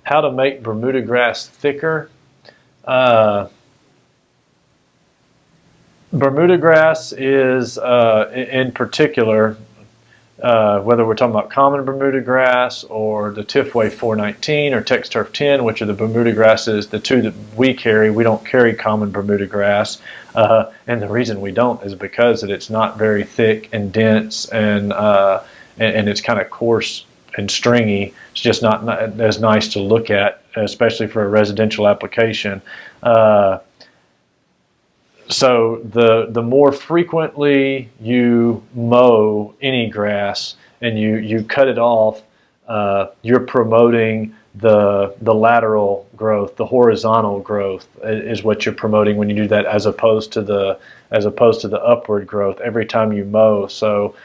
how to make Bermuda grass thicker. Bermuda grass is, in particular, whether we're talking about common Bermuda grass or the Tifway 419 or Tex Turf 10, which are the Bermuda grasses, the two that we carry, we don't carry common Bermuda grass. And the reason we don't is because it's not very thick and dense, and it's kind of coarse and stringy. It's just not as nice to look at, especially for a residential application. So the more frequently you mow any grass and you cut it off, you're promoting the lateral growth, the horizontal growth is what you're promoting when you do that, as opposed to the upward growth every time you mow. So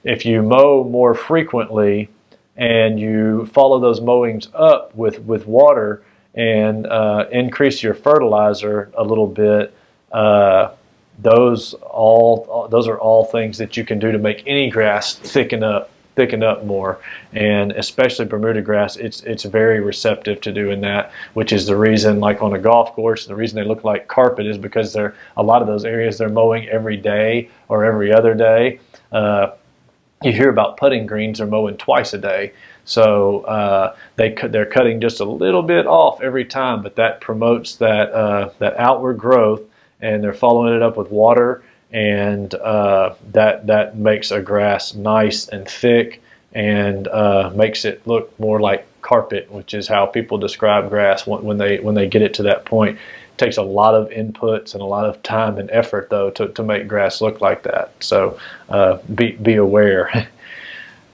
if you mow more frequently and you follow those mowings up with water, and increase your fertilizer a little bit, those are all things that you can do to make any grass thicken up more. And especially Bermuda grass, it's very receptive to doing that, which is the reason, like on a golf course, the reason they look like carpet is because a lot of those areas they're mowing every day or every other day. You hear about putting greens, they're mowing twice a day. So they're cutting just a little bit off every time, but that promotes that outward growth, and they're following it up with water, and that makes a grass nice and thick, and makes it look more like carpet, which is how people describe grass when they get it to that point. It takes a lot of inputs and a lot of time and effort, though, to make grass look like that. So be aware.